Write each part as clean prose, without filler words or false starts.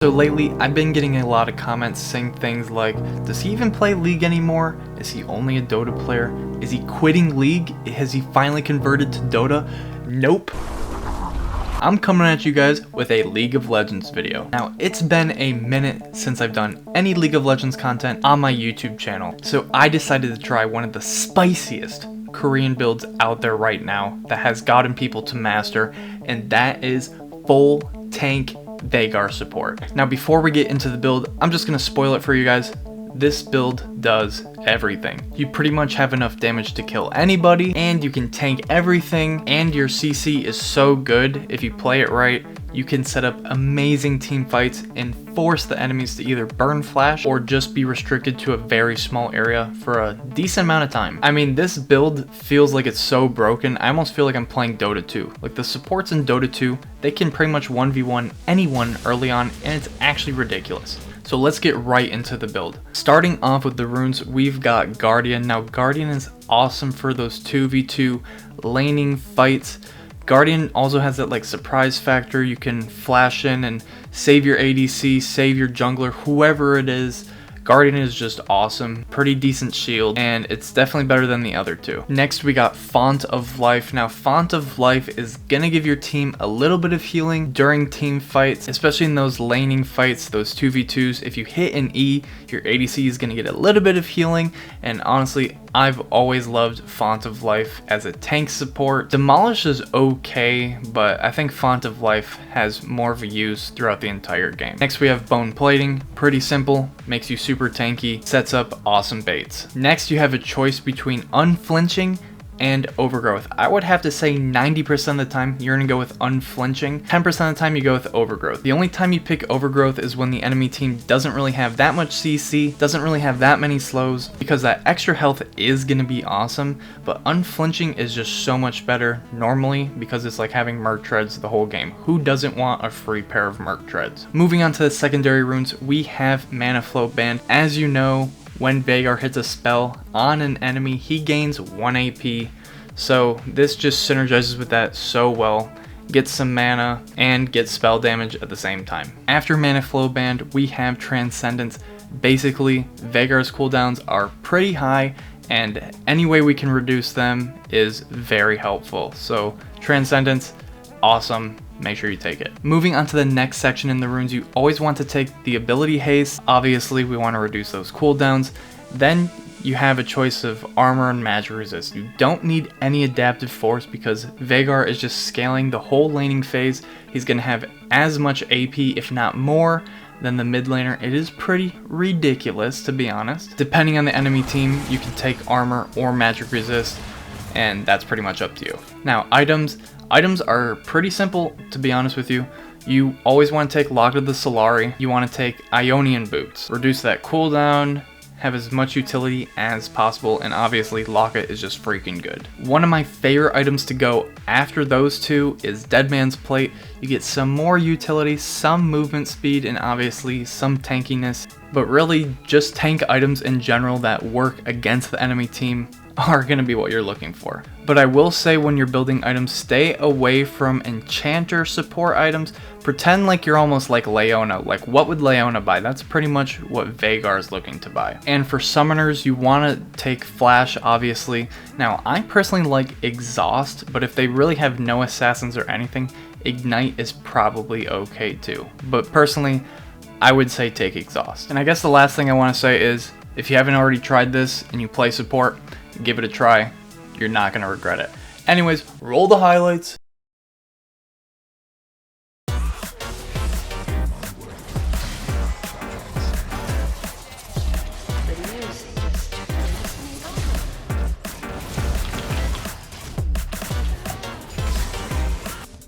So lately, I've been getting a lot of comments saying things like, does he even play League anymore? Is he only a Dota player? Is he quitting League? Has he finally converted to Dota? Nope. I'm coming at you guys with a League of Legends video. Now, it's been a minute since I've done any League of Legends content on my YouTube channel, so I decided to try one of the spiciest Korean builds out there right now that has gotten people to master, and that is full tank Veigar support. Now before we get into the build, I'm just gonna spoil it for you guys. This build does everything. You pretty much have enough damage to kill anybody, and you can tank everything, and your CC is so good. If you play it right, you can set up amazing team fights and force the enemies to either burn flash or just be restricted to a very small area for a decent amount of time. I mean, this build feels like it's so broken, I almost feel like I'm playing Dota 2. Like, the supports in Dota 2, they can pretty much 1v1 anyone early on, and it's actually ridiculous. So let's get right into the build. Starting off with the runes, we've got Guardian. Now Guardian is awesome for those 2v2 laning fights. Guardian also has that like surprise factor. You can flash in and save your ADC, save your jungler, whoever it is. Guardian is just awesome, pretty decent shield, and it's definitely better than the other two. Next we got Font of Life. Now Font of Life is gonna give your team a little bit of healing during team fights, especially in those laning fights, those 2v2s. If you hit an E, your ADC is gonna get a little bit of healing, and honestly, I've always loved Font of Life as a tank support. Demolish is okay, but I think Font of Life has more of a use throughout the entire game. Next we have Bone Plating, pretty simple, makes you super tanky, sets up awesome baits. Next you have a choice between Unflinching and Overgrowth. I would have to say 90% of the time you're gonna go with Unflinching. 10% of the time you go with Overgrowth. The only time you pick Overgrowth is when the enemy team doesn't really have that much CC, doesn't really have that many slows, because that extra health is gonna be awesome, but Unflinching is just so much better normally because it's like having Merc Treads the whole game. Who doesn't want a free pair of Merc Treads? Moving on to the secondary runes, we have Mana Flow Band. As you know, when Veigar hits a spell on an enemy, he gains 1 AP, so this just synergizes with that so well. Gets some mana and gets spell damage at the same time. After Mana Flow Band, we have Transcendence. Basically, Veigar's cooldowns are pretty high, and any way we can reduce them is very helpful. So Transcendence, awesome. Make sure you take it. Moving on to the next section in the runes, you always want to take the ability haste. Obviously, we want to reduce those cooldowns. Then you have a choice of armor and magic resist. You don't need any adaptive force because Veigar is just scaling the whole laning phase. He's going to have as much AP, if not more, than the mid laner. It is pretty ridiculous, to be honest. Depending on the enemy team, you can take armor or magic resist, and that's pretty much up to you. Now, items are pretty simple, to be honest with you. You always want to take Locket of the Solari. You want to take Ionian Boots. Reduce that cooldown, have as much utility as possible, and obviously Locket is just freaking good. One of my favorite items to go after those two is Dead Man's Plate. You get some more utility, some movement speed, and obviously some tankiness, but really just tank items in general that work against the enemy team are going to be what you're looking for. But I will say, when you're building items, stay away from enchanter support items. Pretend like you're almost like Leona. Like, what would Leona buy? That's pretty much what Veigar is looking to buy. And for summoners, you want to take Flash, obviously. Now, I personally like Exhaust, but if they really have no assassins or anything, Ignite is probably okay too. But personally, I would say take Exhaust. And I guess the last thing I want to say is, if you haven't already tried this and you play support, give it a try. You're not going to regret it. Anyways, roll the highlights.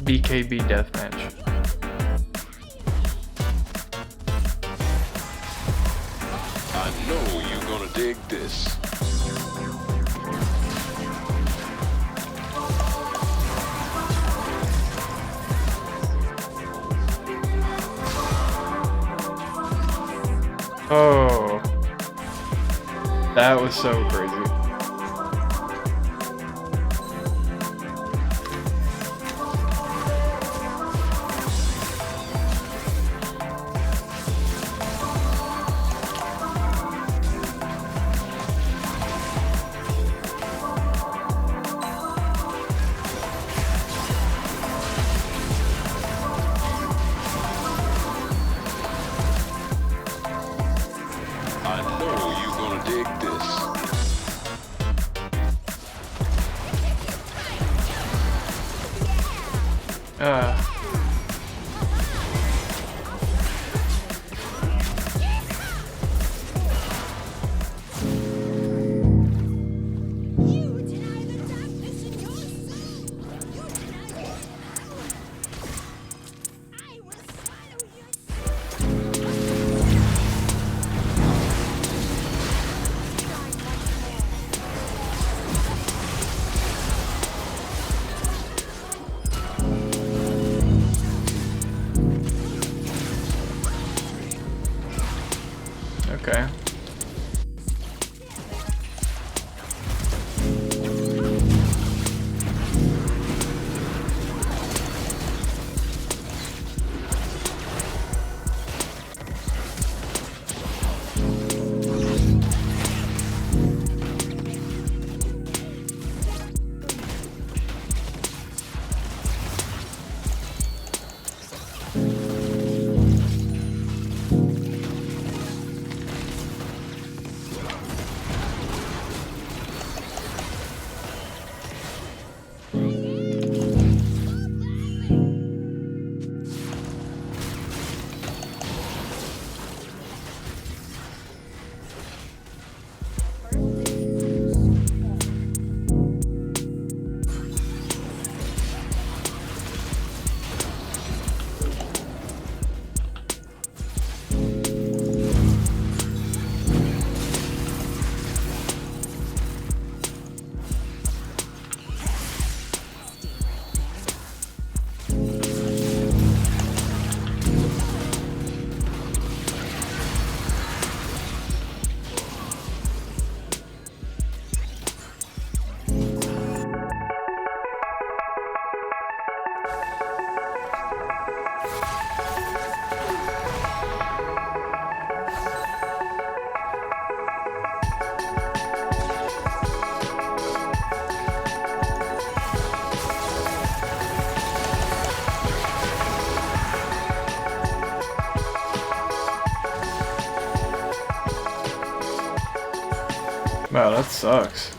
BKB deathmatch. I know you're gonna dig this. Oh, that was so crazy. Okay. Wow, that sucks.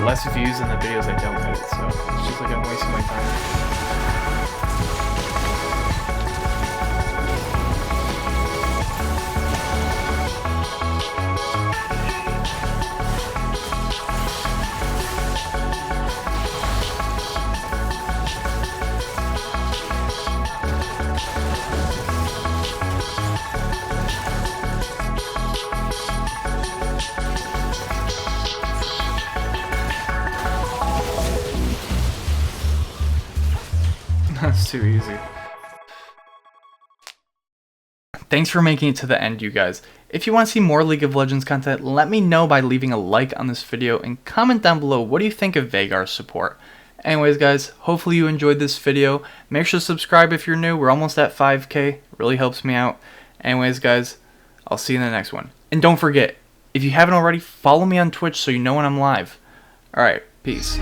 Less views than the videos I don't edit, so it's just like I'm wasting my time. That's too easy. Thanks for making it to the end, you guys. If you want to see more League of Legends content, let me know by leaving a like on this video and comment down below what do you think of Veigar's support. Anyways guys, hopefully you enjoyed this video. Make sure to subscribe if you're new. We're almost at 5K. It really helps me out. Anyways guys, I'll see you in the next one. And don't forget, if you haven't already, follow me on Twitch so you know when I'm live. Alright, peace.